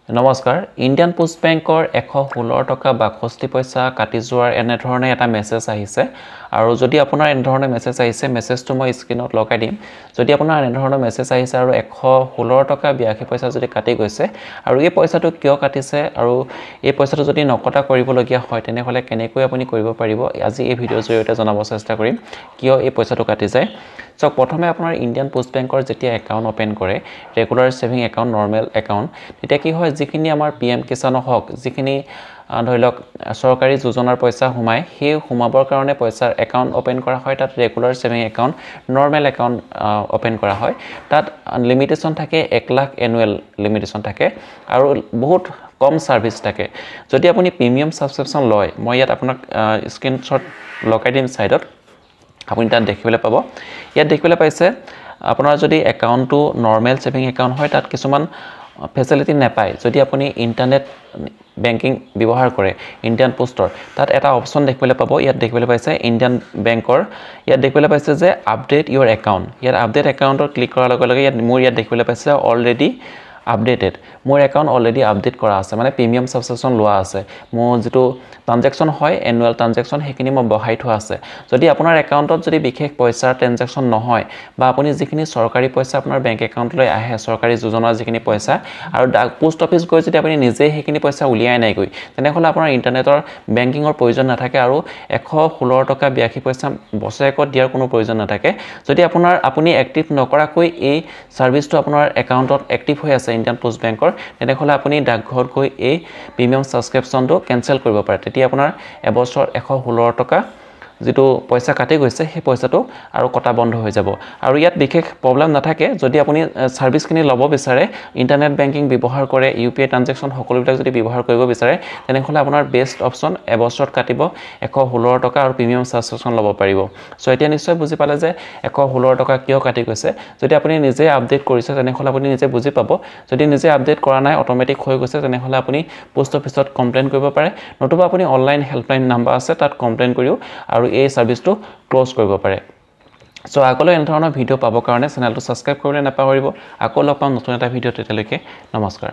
নমস্কাৰ Indian post বেংকৰ 116 টকা 62 পইচা কাটি যোৱাৰ এনে ধৰণে এটা মেছেজ আহিছে আৰু যদি আপোনাৰ এনে ধৰণে মেছেজ আহিছে মেছেজটো মই স্ক্ৰিনত লগাই দিম যদি আপোনাৰ এনে ধৰণে মেছেজ আহিছে আৰু 116 টকা 82 পইচা যদি কাটি গৈছে আৰু এই পইচাটো কিয় কাটিছে আৰু এই পইচাটো যদি নকটা কৰিবলগীয়া হয় তেনেহলে কেনেকৈ আপুনি কৰিব পাৰিব আজি এই ভিডিঅ'ৰ জৰিয়তে জনাব চেষ্টা কৰিম কিয় এই পইচাটো কাটি যায় সো প্ৰথমে আপোনাৰ ইণ্ডিয়ান পোষ্ট বেংকৰ যেতিয়া একাউণ্ট ওপেন কৰে regular saving account normal account তেতিয়া কি হয় যিখিনি আমাৰ পিএম কিষাণ হক যিখিনি ধৰি লওক সৰকাৰি যোজনাৰ পইচা হুমাই সেই হুমাবৰ কাৰণে পইচাৰ একাউণ্ট ওপেন কৰা হয় তাত regular saving account normal account open কৰা হয় তাত লিমিটেশন থাকে 1 লাখ এনুৱেল লিমিটেশন থাকে আৰু বহুত কম সাৰ্ভিস থাকে যদি আপুনি প্ৰিমিয়াম সাবস্ক্ৰিপশন লয় মই ইয়াত আপোনাক স্ক্ৰিনশ্বট লগাই দিম সাইডত আপুনি তাত দেখিবলৈ পাব ইয়াত দেখিবলৈ পাইছে আপোনাৰ যদি একাউণ্টটো নৰ্মেল সেভিং একাউণ্ট হয় তাত কিছুমান ফেসিলিটি নাপায় যদি আপুনি ইন্টাৰনেট বেংকিং ব্যৱহাৰ কৰে ইণ্ডিয়ান পোষ্টৰ তাত এটা অপচন দেখিবলৈ পাব ইয়াত দেখিবলৈ পাইছে ইণ্ডিয়ান বেংকৰ ইয়াত দেখিবলৈ পাইছে যে আপডেট ইউৰ একাউণ্ট ইয়াত আপডেট একাউণ্টৰ ক্লিক কৰাৰ লগে লগে ইয়াত মোৰ ইয়াত দেখিবলৈ পাইছে অলৰেডি আপডেটেড মোৰ একাউণ্ট অলৰেডি আপডেট কৰা আছে মানে প্ৰিমিয়াম সাবস্ক্ৰিপশন লোৱা আছে মোৰ যেটো ট্ৰানজেকচন হয় এনুৱেল ট্ৰানজেকচন হেখিনি মই বহাই থোৱা আছে যদি আপোনাৰ একাউণ্টত যদি বিশেষ পইচাৰ ট্ৰানজেকচন নহয় বা আপুনি যিখিনি সৰকাৰি পইচা আপোনাৰ বেংক একাউণ্টলৈ আহে সৰকাৰি যোজনাৰ যিখিনি পইচা আৰু পোষ্ট অফিচ গৈ যদি আপুনি নিজে হেখিনি পইচা উলিয়াই নাই গৈ তেনেহলে আপোনাৰ ইন্টাৰনেটৰ বেংকিংৰ প্ৰয়োজন নাথাকে আৰু 116 টকা 82 পইচা বছৰেকত দিয়াৰ কোনো প্ৰয়োজন নাথাকে যদি আপুনি এক্টিভ নকৰাকৈ এই সাৰ্ভিসটো আপোনাৰ একাউণ্টত এক্টিভ হৈ আছে ইণ্ডিয়ান পোষ্ট বেংকৰ তেনেহলে আপুনি ডাকঘৰত গৈ এই প্ৰিমিয়াম সাবস্ক্ৰিপশনটো কেনসেল কৰিব পাৰে তেতিয়া আপোনাৰ এবছৰ 116 টকা যেটো পইচা কাটি গৈছে সেই পইচাটো আৰু কটা বন্ধ হৈ যাব আৰু ইয়াত বিশেষ প্ৰবলেম নাথাকে যদি আপুনি সাৰ্ভিসখিনি লব বিচাৰে ইন্টাৰনেট বেংকিং ব্যৱহাৰ কৰে ইউপিআই ট্ৰানজেকচন সকলোবিলাক যদি ব্যৱহাৰ কৰিব বিচাৰে তেনেহলে আপোনাৰ বেষ্ট অপচন এবছৰত কাটিব 116 টকা আৰু প্ৰিমিয়াম সাবস্ক্ৰিপশন লব পাৰিব সো এতিয়া নিশ্চয় বুজি পালে যে 116 টকা কিয় কাটি গৈছে যদি আপুনি নিজে আপডেট কৰিছে তেনেহলে আপুনি নিজে বুজি পাব যদি নিজে আপডেট কৰা নাই অটোমেটিক হৈ গৈছে তেনেহলে আপুনি পোষ্ট অফিচত কমপ্লেইন কৰিব পাৰে নতুবা আপুনি অনলাইন হেল্পলাইন নম্বৰ আছে তাত কমপ্লেইন কৰিও আৰু এই সাৰ্ভিসটো ক্লোজ কৰিব পাৰে সো আগলৈ এনে ধৰণৰ ভিডিঅ' পাবৰ কাৰণে চেনেলটো সাবস্ক্ৰাইব কৰিবলৈ নাপাহৰিব আকৌ লগ পাম নতুন এটা ভিডিঅ' তেতিয়ালৈকে নমস্কাৰ